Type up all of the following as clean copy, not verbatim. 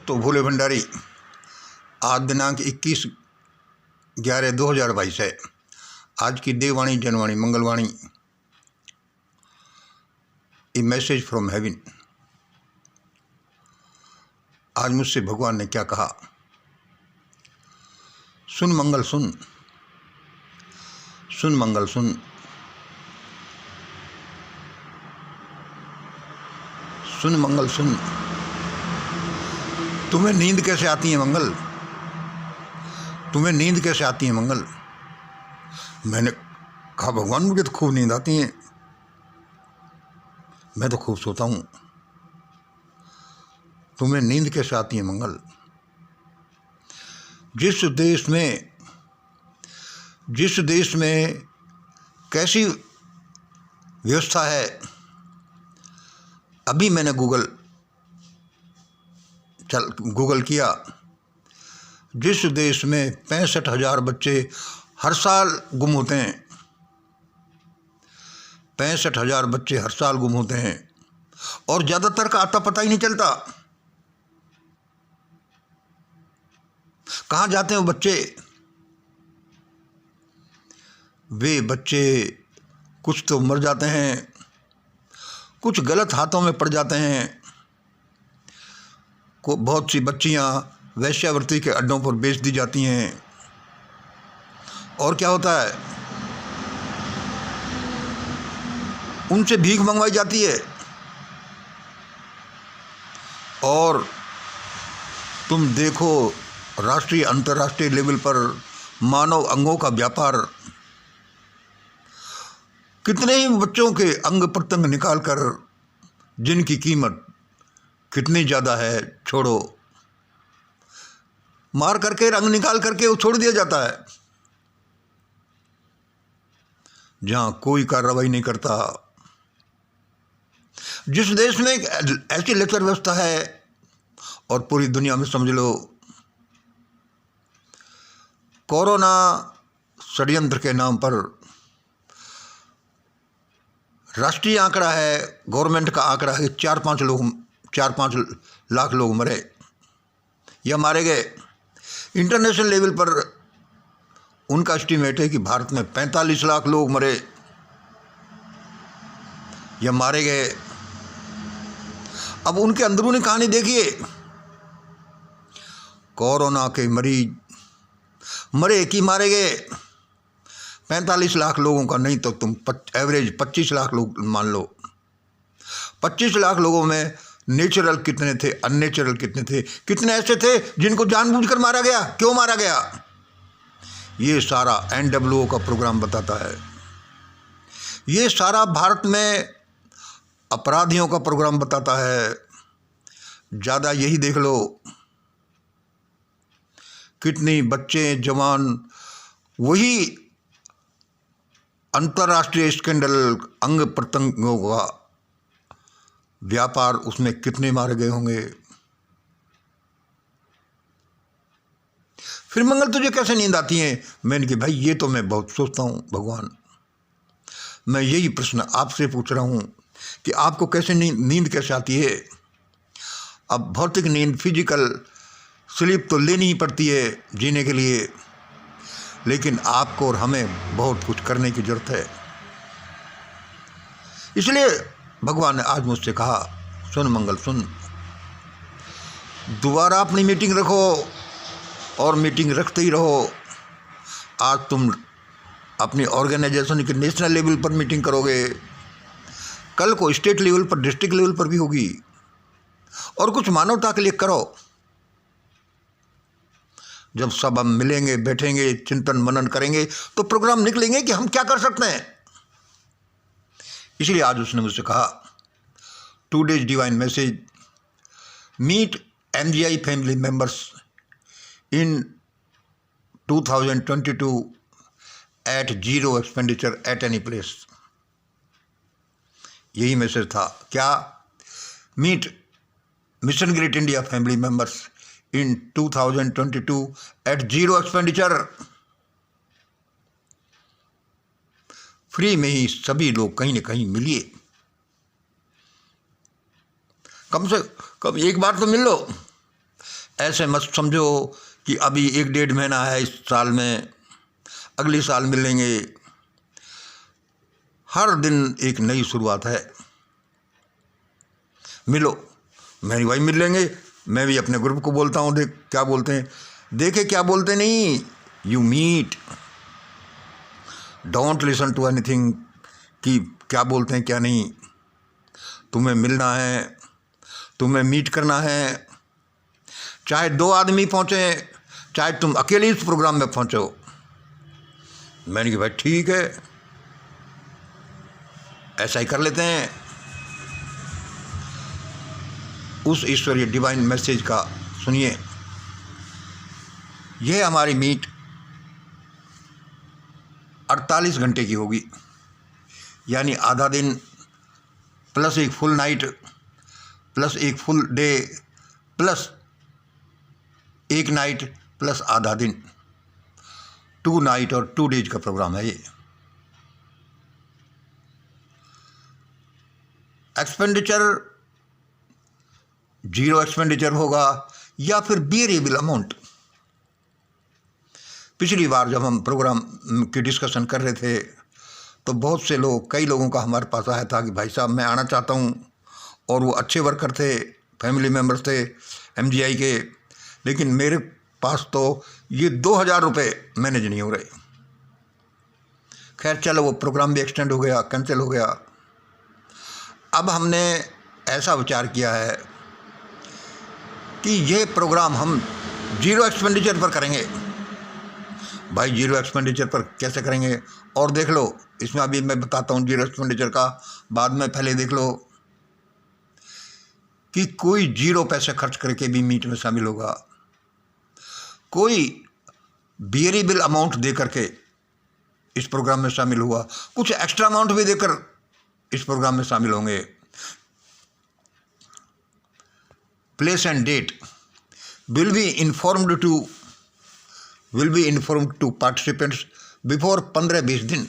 दोस्तों, भोले भंडारी। आज दिनांक 21/11/2022 है। आज की देववाणी, जनवाणी, मंगलवाणी। ए मैसेज फ्रॉम हेवन। आज मुझसे भगवान ने क्या कहा? सुन मंगल सुन, सुन मंगल सुन। सुन मंगल सुन। तुम्हें नींद कैसे आती है मंगल? तुम्हें नींद कैसे आती है मंगल? मैंने कहा, भगवान मुझे तो खूब नींद आती है, मैं तो खूब सोता हूँ। तुम्हें नींद कैसे आती है मंगल? जिस देश में कैसी व्यवस्था है, अभी मैंने गूगल किया। जिस देश में 65,000 बच्चे हर साल गुम होते हैं, 65,000 बच्चे हर साल गुम होते हैं, और ज़्यादातर का आता पता ही नहीं चलता। कहाँ जाते हैं वो बच्चे? वे बच्चे कुछ तो मर जाते हैं, कुछ गलत हाथों में पड़ जाते हैं। बहुत सी बच्चियां वेश्यावृत्ति के अड्डों पर बेच दी जाती हैं। और क्या होता है? उनसे भीख मंगवाई जाती है। और तुम देखो, राष्ट्रीय अंतर्राष्ट्रीय लेवल पर मानव अंगों का व्यापार। कितने ही बच्चों के अंग प्रत्यंग निकालकर, जिनकी कीमत कितनी ज़्यादा है, छोड़ो, मार करके, रंग निकाल करके वो छोड़ दिया जाता है। जहां कोई कार्रवाई नहीं करता। जिस देश में ऐसी लेक्चर व्यवस्था है, और पूरी दुनिया में समझ लो, कोरोना षड्यंत्र के नाम पर राष्ट्रीय आंकड़ा है, गवर्नमेंट का आंकड़ा है, 4-5 लाख लोग मरे या मारे गए। इंटरनेशनल लेवल पर उनका एस्टीमेट है कि भारत में 45 लाख लोग मरे या मारे गए। अब उनके अंदरूनी कहानी देखिए। कोरोना के मरीज मरे कि मारे गए? 45 लाख लोगों का नहीं तो तुम एवरेज 25 लाख लोग मान लो। 25 लाख लोगों में नेचुरल कितने थे, अननेचुरल कितने थे, कितने ऐसे थे जिनको जानबूझकर मारा गया? क्यों मारा गया? ये सारा NWO का प्रोग्राम बताता है। ये सारा भारत में अपराधियों का प्रोग्राम बताता है। ज़्यादा यही देख लो, कितनी बच्चे, जवान, वही अंतर्राष्ट्रीय स्कैंडल, अंग प्रत्यंगों का व्यापार, उसमें कितने मारे गए होंगे। फिर मंगल तुझे कैसे नींद आती है? मैंने कहा, भाई ये तो मैं बहुत सोचता हूँ भगवान। मैं यही प्रश्न आपसे पूछ रहा हूँ कि आपको कैसे नींद कैसे आती है? अब भौतिक नींद, फिजिकल स्लीप तो लेनी ही पड़ती है जीने के लिए, लेकिन आपको और हमें बहुत कुछ करने की जरूरत है। इसलिए भगवान ने आज मुझसे कहा, सुन मंगल सुन। दोबारा अपनी मीटिंग रखो, और मीटिंग रखते ही रहो। आज तुम अपनी ऑर्गेनाइजेशन की नेशनल लेवल पर मीटिंग करोगे, कल को स्टेट लेवल पर, डिस्ट्रिक्ट लेवल पर भी होगी। और कुछ मानवता के लिए करो। जब सब हम मिलेंगे, बैठेंगे, चिंतन मनन करेंगे, तो प्रोग्राम निकलेंगे कि हम क्या कर सकते हैं। इसलिए आज उसने मुझसे कहा, today's divine message, meet MGI family members in 2022 at 0 expenditure at any place. यही मैसेज था। क्या? Meet mission great India family members in 2022 at 0 expenditure. Free में ही सभी लोग कहीं न कहीं मिलिए। कम से कम एक बार तो मिल लो। ऐसे मत समझो कि अभी 1-1.5 महीना है इस साल में, अगले साल मिलेंगे। हर दिन एक नई शुरुआत है। मिलो, मेरी भाई मिल लेंगे। मैं भी अपने ग्रुप को बोलता हूँ, देख क्या बोलते हैं, देखे क्या बोलते नहीं, you meet, don't listen to anything कि क्या बोलते हैं क्या नहीं। तुम्हें मिलना है, तुम्हें मीट करना है, चाहे 2 आदमी पहुँचे, चाहे तुम अकेले इस प्रोग्राम में पहुँचो। मैंने कहा भाई ठीक है, ऐसा ही कर लेते हैं। उस ईश्वरीय डिवाइन मैसेज का सुनिए। यह हमारी मीट 48 घंटे की होगी, यानी आधा दिन प्लस एक फुल नाइट प्लस एक फुल डे प्लस एक नाइट प्लस आधा दिन, 2 नाइट और 2 डेज का प्रोग्राम है ये। एक्सपेंडिचर 0 एक्सपेंडिचर होगा या फिर वेरिएबल अमाउंट। पिछली बार जब हम प्रोग्राम की डिस्कशन कर रहे थे तो बहुत से लोग, कई लोगों का हमारे पास आया था कि भाई साहब मैं आना चाहता हूँ, और वो अच्छे वर्कर थे, फैमिली मेम्बर्स थे MGI के, लेकिन मेरे पास तो ये 2000 रुपये मैनेज नहीं हो रहे। खैर चलो, वो प्रोग्राम भी एक्सटेंड हो गया, कैंसिल हो गया। अब हमने ऐसा विचार किया है कि ये प्रोग्राम हम 0 एक्सपेंडिचर पर करेंगे। भाई 0 एक्सपेंडिचर पर कैसे करेंगे, और देख लो इसमें अभी मैं बताता हूँ 0 एक्सपेंडिचर का, बाद में पहले देख लो कि कोई 0 पैसे खर्च करके भी मीट में शामिल होगा, कोई वेरिएबल अमाउंट दे करके इस प्रोग्राम में शामिल हुआ, कुछ एक्स्ट्रा अमाउंट भी देकर इस प्रोग्राम में शामिल होंगे। Place and date will be informed to participants before 15-20 दिन।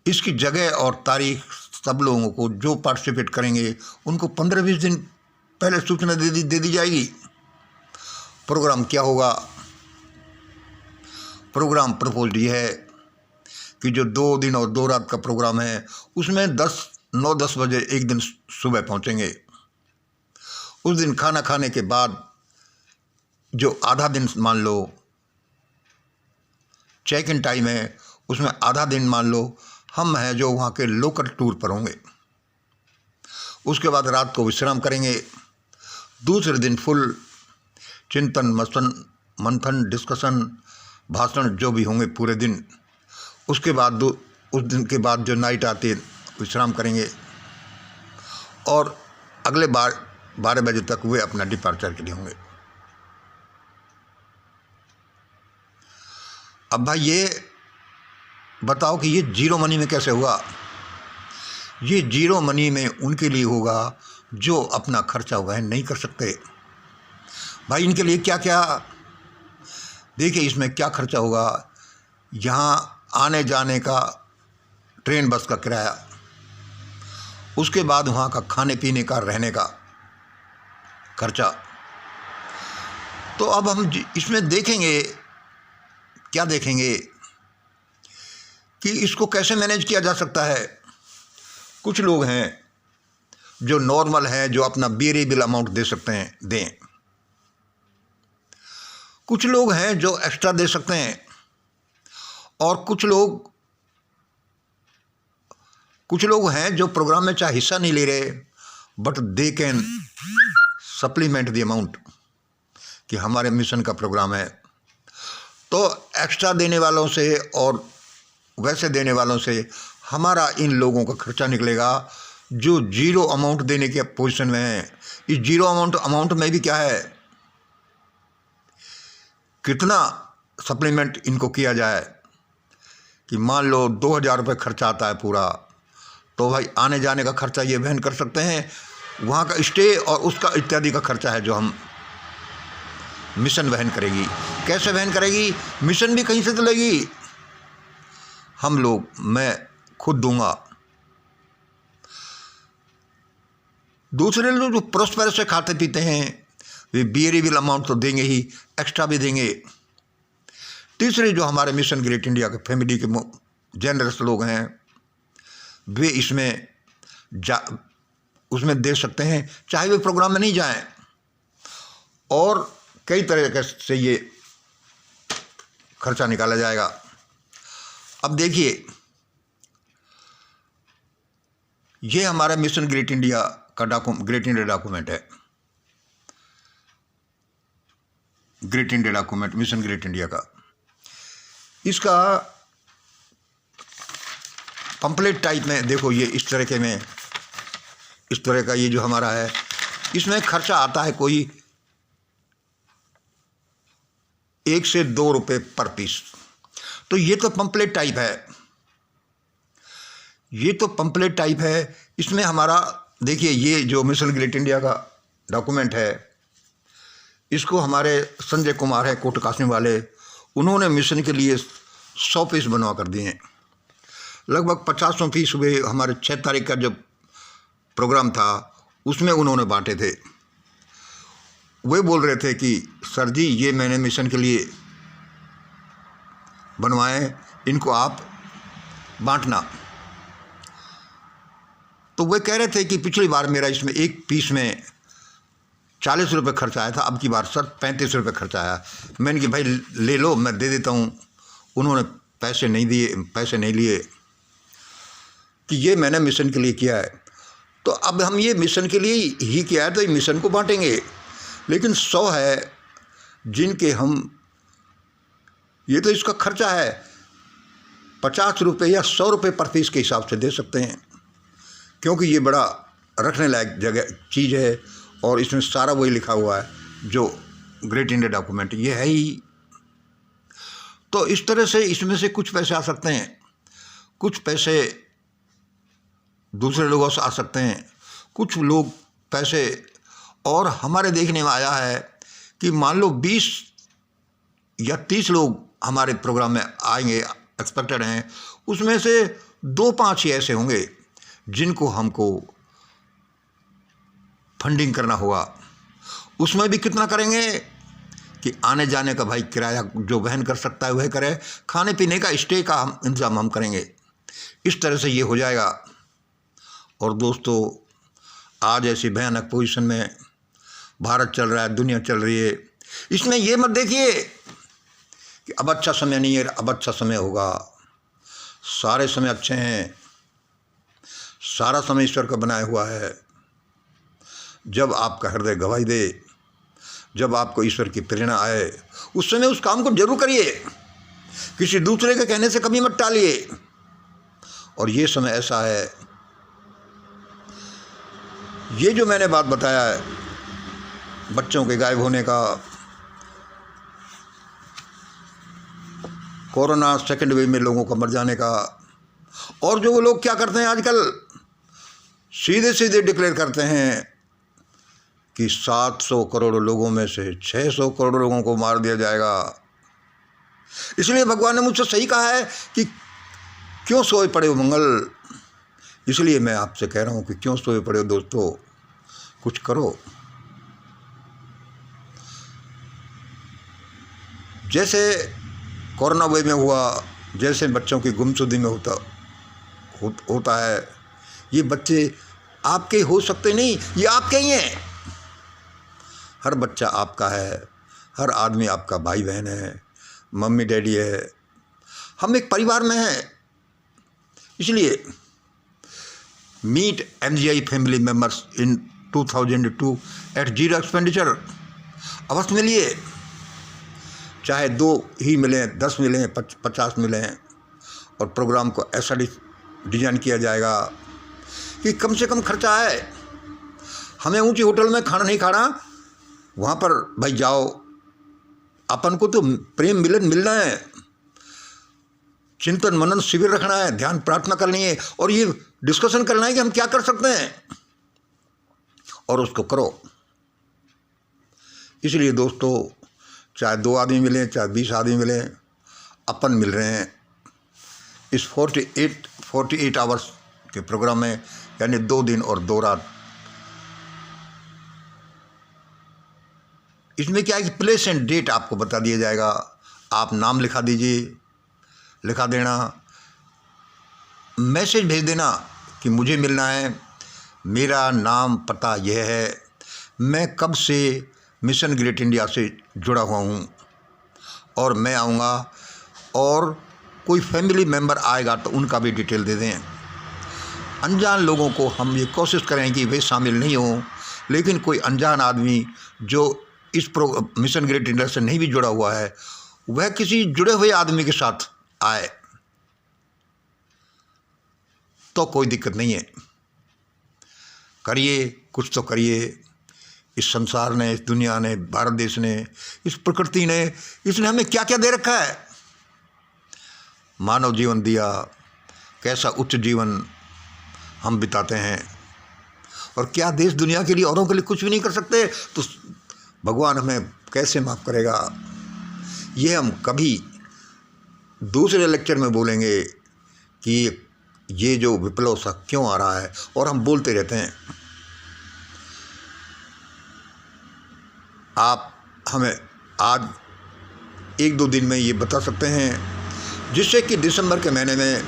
इसकी जगह और तारीख सब लोगों को जो पार्टिसिपेट करेंगे उनको 15-20 दिन पहले सूचना दे दी जाएगी। प्रोग्राम क्या होगा? प्रोग्राम प्रपोज्ड ये है कि जो 2 दिन और 2 रात का प्रोग्राम है उसमें 9-10 बजे एक दिन सुबह पहुंचेंगे। उस दिन खाना खाने के बाद जो आधा दिन मान लो चेक इन टाइम है, उसमें आधा दिन मान लो हम हैं जो वहाँ के लोकल टूर पर होंगे। उसके बाद रात को विश्राम करेंगे। दूसरे दिन फुल चिंतन मंथन डिस्कशन भाषण जो भी होंगे पूरे दिन। उसके बाद उस दिन के बाद जो नाइट आती है विश्राम करेंगे, और अगले 12 बजे तक वे अपना डिपार्चर के लिए होंगे। अब भाई ये बताओ कि ये 0 मनी में कैसे हुआ? ये 0 मनी में उनके लिए होगा जो अपना खर्चा वह नहीं कर सकते। भाई इनके लिए क्या क्या, देखिए इसमें क्या खर्चा होगा। यहाँ आने जाने का, ट्रेन बस का किराया, उसके बाद वहाँ का खाने पीने का, रहने का खर्चा। तो अब हम इसमें देखेंगे, क्या देखेंगे कि इसको कैसे मैनेज किया जा सकता है। कुछ लोग हैं जो नॉर्मल हैं, जो अपना वेरिएबल अमाउंट दे सकते हैं, दें। कुछ लोग हैं जो एक्स्ट्रा दे सकते हैं, और कुछ लोग हैं जो प्रोग्राम में चाहे हिस्सा नहीं ले रहे, but they can supplement the amount कि हमारे मिशन का प्रोग्राम है। तो एक्स्ट्रा देने वालों से और वैसे देने वालों से हमारा इन लोगों का खर्चा निकलेगा जो 0 अमाउंट देने के पोजीशन में है। इस 0 अमाउंट में भी क्या है, कितना सप्लीमेंट इनको किया जाए। कि मान लो 2000 रुपये खर्चा आता है पूरा, तो भाई आने जाने का खर्चा ये वहन कर सकते हैं, वहाँ का स्टे और उसका इत्यादि का खर्चा है जो हम मिशन वहन करेगी। कैसे वहन करेगी? मिशन भी कहीं से तो लेगी, हम लोग, मैं खुद दूंगा। दूसरे लोग जो प्रोस्पेरस से खाते पीते हैं वे वेरिएबल अमाउंट तो देंगे ही, एक्स्ट्रा भी देंगे। तीसरे जो हमारे मिशन ग्रेट इंडिया के फैमिली के जेनरस लोग हैं, वे इसमें उसमें दे सकते हैं, चाहे वे प्रोग्राम में नहीं जाएं। और कई तरह से ये खर्चा निकाला जाएगा। अब देखिए, ये हमारा मिशन ग्रेट इंडिया का ग्रेट इंडिया डॉक्यूमेंट है। Great India document mission great India का, इसका पंपलेट टाइप में देखो, ये इस तरह के में, इस तरह का ये जो हमारा है, इसमें खर्चा आता है कोई 1 से 2 रुपये पर पीस। तो ये तो पंपलेट टाइप है, ये तो पंपलेट टाइप है। इसमें हमारा देखिए, ये जो मिशन ग्रेट इंडिया का डॉक्यूमेंट है, इसको हमारे संजय कुमार है कोट कासिम वाले, उन्होंने मिशन के लिए 100 पीस बनवा कर दिए हैं। लगभग 50 पीस हुए। हमारे 6 तारीख का जब प्रोग्राम था उसमें उन्होंने बांटे थे। वे बोल रहे थे कि सर जी, ये मैंने मिशन के लिए बनवाए, इनको आप बांटना। तो वे कह रहे थे कि पिछली बार मेरा इसमें एक पीस में 40 रुपये खर्च आया था, अब की बार सर 35 रुपये खर्च आया। मैंने कि भाई ले लो, मैं दे देता हूँ। उन्होंने पैसे नहीं लिए कि ये मैंने मिशन के लिए किया है, तो अब हम ये मिशन के लिए ही किया है तो ये मिशन को बांटेंगे। लेकिन 100 है जिनके हम, ये तो इसका खर्चा है 50 रुपये या 100 रुपये पर पीस के हिसाब से दे सकते हैं, क्योंकि ये बड़ा रखने लायक जगह चीज़ है और इसमें सारा वही लिखा हुआ है जो ग्रेट इंडिया डॉक्यूमेंट ये है ही। तो इस तरह से इसमें से कुछ पैसे आ सकते हैं, कुछ पैसे दूसरे लोगों से आ सकते हैं, कुछ लोग पैसे। और हमारे देखने में आया है कि मान लो 20 या 30 लोग हमारे प्रोग्राम में आएंगे, एक्सपेक्टेड हैं, उसमें से 2-5 ही ऐसे होंगे जिनको हमको फंडिंग करना होगा। उसमें भी कितना करेंगे कि आने जाने का भाई किराया जो वहन कर सकता है वह करे, खाने पीने का स्टे का हम इंतज़ाम हम करेंगे। इस तरह से ये हो जाएगा। और दोस्तों, आज ऐसी भयानक पोजीशन में भारत चल रहा है, दुनिया चल रही है, इसमें ये मत देखिए कि अब अच्छा समय नहीं है, अब अच्छा समय होगा। सारे समय अच्छे हैं, सारा समय ईश्वर का बनाया हुआ है। जब आपका हृदय गवाही दे, जब आपको ईश्वर की प्रेरणा आए, उस समय उस काम को जरूर करिए, किसी दूसरे के कहने से कभी मत टालिए। और ये समय ऐसा है, ये जो मैंने बात बताया है बच्चों के गायब होने का, कोरोना सेकेंड वेव में लोगों का मर जाने का, और जो वो लोग क्या करते हैं आजकल, सीधे सीधे डिक्लेयर करते हैं कि 700 करोड़ लोगों में से 600 करोड़ लोगों को मार दिया जाएगा। इसलिए भगवान ने मुझसे सही कहा है कि क्यों सोए पड़े हो मंगल। इसलिए मैं आपसे कह रहा हूँ कि क्यों सोए पड़े हो दोस्तों, कुछ करो। जैसे कोरोना वेव में हुआ, जैसे बच्चों की गुमशुदगी में होता है, ये बच्चे आपके हो सकते नहीं, ये आपके ही हैं। हर बच्चा आपका है, हर आदमी आपका भाई बहन है, मम्मी डैडी है, हम एक परिवार में हैं। इसलिए meet MGI family members in 2002 at 0 expenditure. अवश्य मिलिए, चाहे 2 ही मिलें, 10 मिलें, 50 मिलें। और प्रोग्राम को ऐसा डिज़ाइन किया जाएगा कि कम से कम खर्चा है। हमें ऊंची होटल में खाना नहीं खाना, वहाँ पर भाई जाओ, अपन को तो प्रेम मिलन मिलना है, चिंतन मनन शिविर रखना है, ध्यान प्रार्थना करनी है, और ये डिस्कशन करना है कि हम क्या कर सकते हैं, और उसको करो। इसलिए दोस्तों, चाहे 2 आदमी मिलें, चाहे 20 आदमी मिलें, अपन मिल रहे हैं इस 48 आवर्स के प्रोग्राम में, यानी 2 दिन और 2 रात। इसमें क्या है कि प्लेस एंड डेट आपको बता दिया जाएगा। आप नाम लिखा दीजिए, लिखा देना, मैसेज भेज देना कि मुझे मिलना है, मेरा नाम पता यह है, मैं कब से मिशन ग्रेट इंडिया से जुड़ा हुआ हूँ और मैं आऊँगा, और कोई फैमिली मेम्बर आएगा तो उनका भी डिटेल दे दें। अनजान लोगों को हम ये कोशिश करें कि वे शामिल नहीं हों, लेकिन कोई अनजान आदमी जो इस मिशन ग्रेट इंडिया से नहीं भी जुड़ा हुआ है, वह किसी जुड़े हुए आदमी के साथ आए तो कोई दिक्कत नहीं है। करिए, कुछ तो करिए। इस संसार ने, इस दुनिया ने, भारत देश ने, इस प्रकृति ने, इसने हमें क्या क्या दे रखा है। मानव जीवन दिया, कैसा उच्च जीवन हम बिताते हैं, और क्या देश दुनिया के लिए, औरों के लिए कुछ भी नहीं कर सकते, तो भगवान हमें कैसे माफ़ करेगा। ये हम कभी दूसरे लेक्चर में बोलेंगे कि ये जो विप्लव सा क्यों आ रहा है, और हम बोलते रहते हैं। आप हमें आज 1-2 दिन में ये बता सकते हैं, जिससे कि दिसंबर के महीने में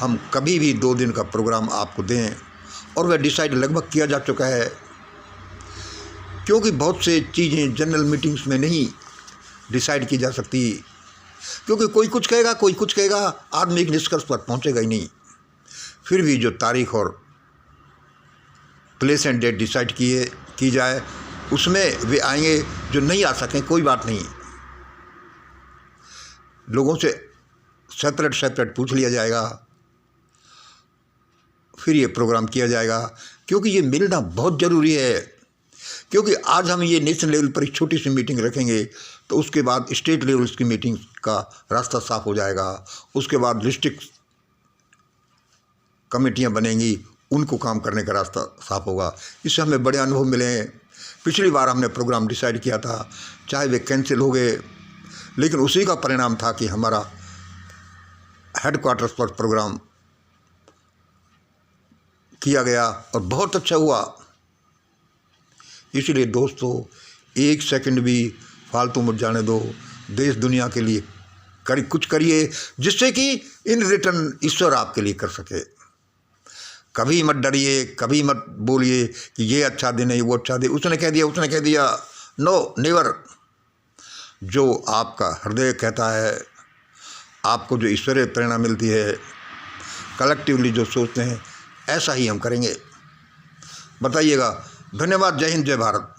हम कभी भी 2 दिन का प्रोग्राम आपको दें, और वह डिसाइड लगभग किया जा चुका है, क्योंकि बहुत से चीज़ें जनरल मीटिंग्स में नहीं डिसाइड की जा सकती, क्योंकि कोई कुछ कहेगा, कोई कुछ कहेगा, आदमी एक निष्कर्ष पर पहुंचेगा ही नहीं। फिर भी जो तारीख और प्लेस एंड डेट डिसाइड की जाए, उसमें वे आएंगे। जो नहीं आ सकें, कोई बात नहीं, लोगों से सेपरेट पूछ लिया जाएगा, फिर ये प्रोग्राम किया जाएगा, क्योंकि ये मिलना बहुत ज़रूरी है। क्योंकि आज हम ये नेशनल लेवल पर एक छोटी सी मीटिंग रखेंगे, तो उसके बाद स्टेट लेवल की मीटिंग का रास्ता साफ हो जाएगा, उसके बाद डिस्ट्रिक्ट कमेटियां बनेंगी, उनको काम करने का रास्ता साफ होगा। इससे हमें बड़े अनुभव मिले हैं। पिछली बार हमने प्रोग्राम डिसाइड किया था, चाहे वे कैंसिल हो गए, लेकिन उसी का परिणाम था कि हमारा हेडक्वार्टर्स पर प्रोग्राम किया गया और बहुत अच्छा हुआ। इसलिए दोस्तों, 1 सेकंड भी फालतू मत जाने दो। देश दुनिया के लिए कुछ करिए, जिससे कि इन रिटर्न ईश्वर आपके लिए कर सके। कभी मत डरिए, कभी मत बोलिए कि ये अच्छा दिन है, वो अच्छा दिन, उसने कह दिया। No, never. जो आपका हृदय कहता है, आपको जो ईश्वरीय प्रेरणा मिलती है, कलेक्टिवली जो सोचते हैं, ऐसा ही हम करेंगे। बताइएगा। धन्यवाद। जय हिंद, जय भारत।